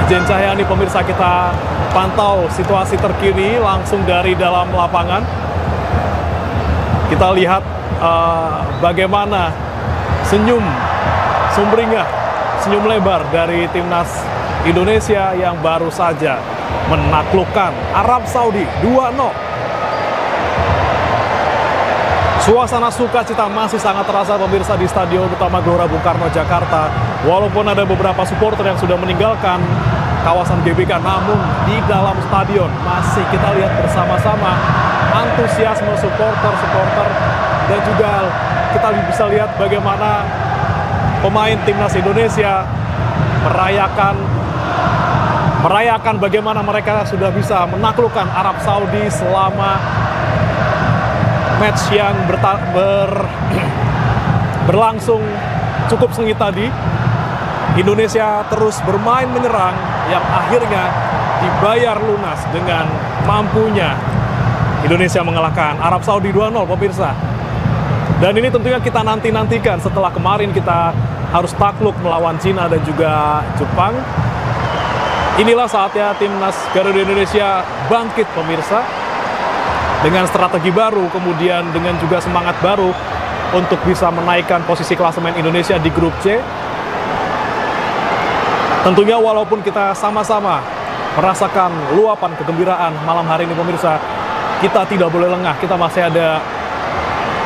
Jen Cahyani, pemirsa, kita pantau situasi terkini langsung dari dalam lapangan. Kita lihat bagaimana senyum sumringah, senyum lebar dari timnas Indonesia yang baru saja menaklukkan Arab Saudi 2-0. Suasana sukacita masih sangat terasa, pemirsa, di Stadion Utama Gelora Bung Karno, Jakarta. Walaupun ada beberapa supporter yang sudah meninggalkan kawasan GBK, namun di dalam stadion masih kita lihat bersama-sama antusiasme supporter dan juga kita bisa lihat bagaimana pemain timnas Indonesia merayakan bagaimana mereka sudah bisa menaklukkan Arab Saudi selama match yang berlangsung cukup sengit tadi. Indonesia terus bermain menyerang yang akhirnya dibayar lunas dengan mampunya Indonesia mengalahkan Arab Saudi 2-0, pemirsa. Dan ini tentunya kita nantikan setelah kemarin kita harus takluk melawan Cina dan juga Jepang. Inilah saatnya timnas Garuda Indonesia bangkit, pemirsa, dengan strategi baru, kemudian dengan juga semangat baru untuk bisa menaikkan posisi klasemen Indonesia di grup C. Tentunya walaupun kita sama-sama merasakan luapan kegembiraan malam hari ini, pemirsa, kita tidak boleh lengah. Kita masih ada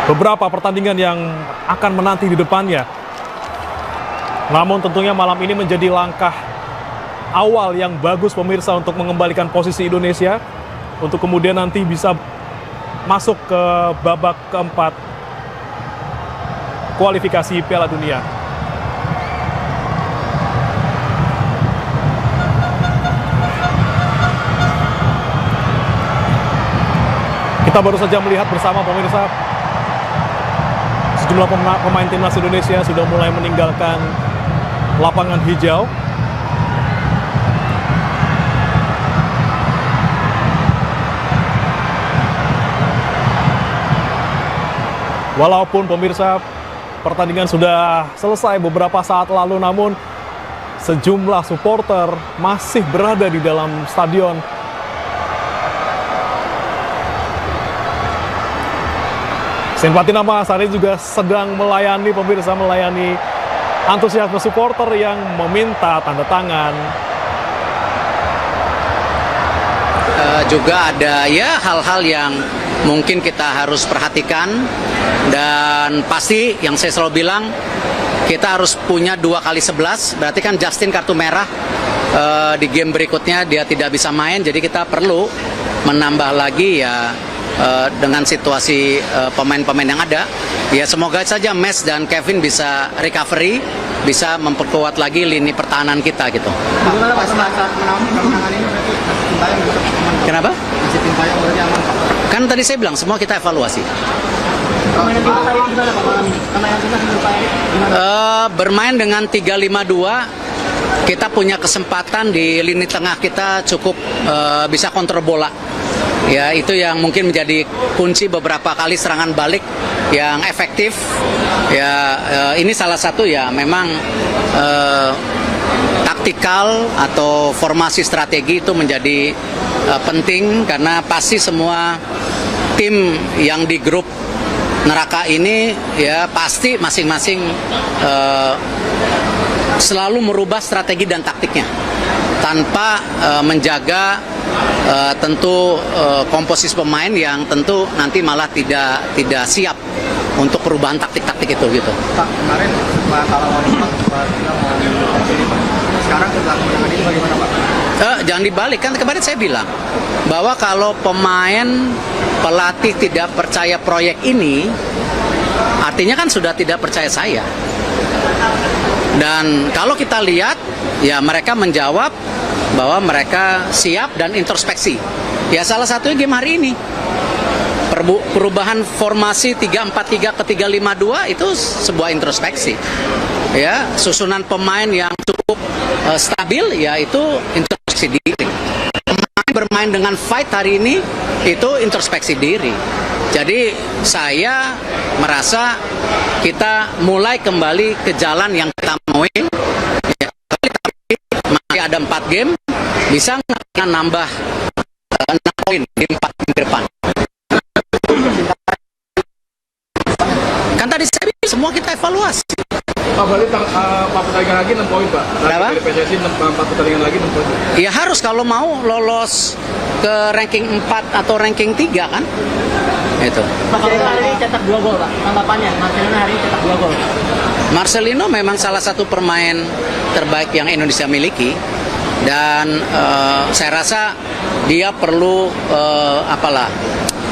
beberapa pertandingan yang akan menanti di depannya. Namun tentunya malam ini menjadi langkah awal yang bagus, pemirsa, untuk mengembalikan posisi Indonesia untuk kemudian nanti bisa masuk ke babak keempat kualifikasi Piala Dunia. Kita baru saja melihat bersama, pemirsa, sejumlah pemain timnas Indonesia sudah mulai meninggalkan lapangan hijau. Walaupun, pemirsa, pertandingan sudah selesai beberapa saat lalu, namun sejumlah supporter masih berada di dalam stadion. Simpati Nama saat ini juga sedang melayani, pemirsa, melayani antusiasme supporter yang meminta tanda tangan. Juga ada ya hal-hal yang mungkin kita harus perhatikan, dan pasti yang saya selalu bilang, kita harus punya 2x11, berarti kan Justin kartu merah, di game berikutnya dia tidak bisa main, jadi kita perlu menambah lagi ya dengan situasi pemain-pemain yang ada. Ya semoga saja Mes dan Kevin bisa recovery, bisa memperkuat lagi lini pertahanan kita gitu. Kenapa? Kan tadi saya bilang semua kita evaluasi. Bermain dengan 3-5-2, kita punya kesempatan di lini tengah kita cukup bisa kontrol bola. Ya, itu yang mungkin menjadi kunci beberapa kali serangan balik yang efektif. Ya, ini salah satu ya memang taktikal atau formasi strategi itu menjadi penting, karena pasti semua tim yang di grup neraka ini ya pasti masing-masing selalu merubah strategi dan taktiknya tanpa menjaga tentu komposisi pemain yang tentu nanti malah tidak siap untuk perubahan taktik-taktik itu gitu. Pak, kemarin setelah kalah sekarang setelah kemenangan ini bagaimana, Pak? Jangan dibalik, kan kemarin saya bilang bahwa kalau pemain pelatih tidak percaya proyek ini, artinya kan sudah tidak percaya saya. Dan kalau kita lihat, ya mereka menjawab bahwa mereka siap dan introspeksi. Ya salah satunya game hari ini. Perubahan formasi 3-4-3 ke 3-5-2 itu sebuah introspeksi. Ya, susunan pemain yang cukup stabil, ya itu introspeksi diri. Pemain bermain dengan fight hari ini itu introspeksi diri. Jadi saya merasa kita mulai kembali ke jalan yang kita mau. Ya, tapi masih ada 4 game, bisa nggak nambah 6 poin di 4 game ke depan? Kan tadi saya bilang semua kita evaluasi. Pak, berarti 4 pertandingan lagi 6 poin, Pak. Berapa? Dari PSSI 4 pertandingan lagi 6 poin. Ya harus kalau mau lolos ke ranking 4 atau ranking 3 kan? Itu. Marcelino hari ini cetak 2 gol, Pak. Tanggapannya, Marcelino hari ini cetak 2 gol. Marcelino memang salah satu pemain terbaik yang Indonesia miliki, dan saya rasa dia perlu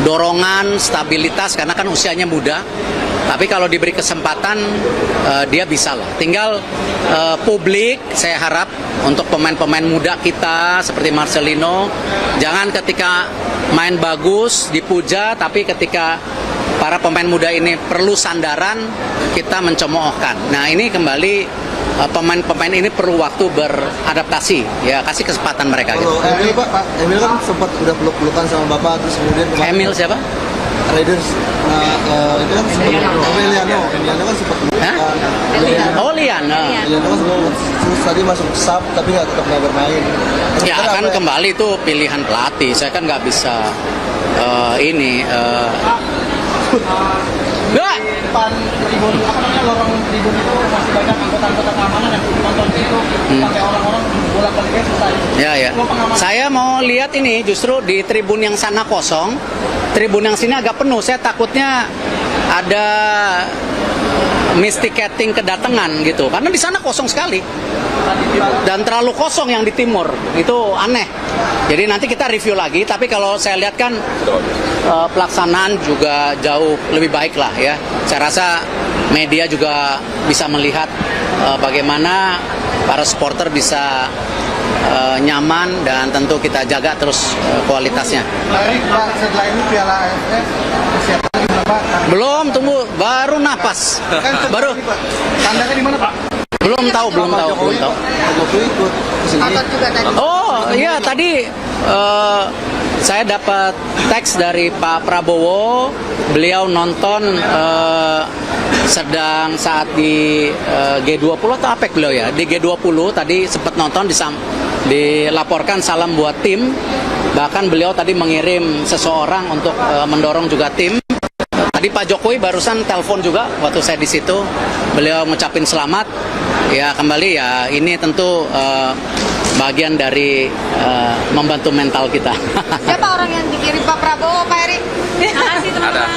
dorongan, stabilitas, karena kan usianya muda. Tapi kalau diberi kesempatan dia bisa lah. Tinggal publik, saya harap untuk pemain-pemain muda kita seperti Marcelino, jangan ketika main bagus dipuja, tapi ketika para pemain muda ini perlu sandaran, kita mencemoohkan. Nah, ini kembali pemain-pemain ini perlu waktu beradaptasi, ya kasih kesempatan mereka. Gitu. Kalau Emil, Pak, Emil kan sempat udah peluk-pelukan sama Bapak, terus kemudian kemarin Emil siapa? Raiders, itu kan sempat Emiliano kan sempat Hah? peluk-pelukan. Oh, Liana. Emiliano kan sempat terus tadi masuk sub tapi tetap nggak bermain. Ya kan kembali itu pilihan pelatih. Saya kan nggak bisa Nggak. Depan tribun, lorong tribun itu masih banyak anggota-anggota keamanan yang nonton itu pakai orang-orang bolak-balik susah. Ya. Saya mau lihat ini justru di tribun yang sana kosong, tribun yang sini agak penuh. Saya takutnya ada mistiketing kedatangan gitu, karena di sana kosong sekali dan terlalu kosong yang di timur, itu aneh. Jadi nanti kita review lagi, tapi kalau saya lihat kan pelaksanaan juga jauh lebih baik lah ya. Saya rasa media juga bisa melihat bagaimana para supporter bisa nyaman, dan tentu kita jaga terus kualitasnya. Pak, setelah ini Piala AFF persiapan berapa? Belum, tunggu, baru napas. Baru. Tandanya di mana, Pak? Belum tahu. Jokowi ikut kesini. Oh iya, tadi saya dapat teks dari Pak Prabowo. Beliau nonton sedang saat di G20 atau APEC beliau ya. Di G20 tadi sempat nonton, dilaporkan salam buat tim. Bahkan beliau tadi mengirim seseorang untuk mendorong juga tim. Tadi Pak Jokowi barusan telepon juga waktu saya di situ. Beliau ngucapin selamat. Ya kembali ya, ini tentu bagian dari membantu mental kita. Siapa orang yang dikirim Pak Prabowo, Pak Eri? Terima kasih teman-teman.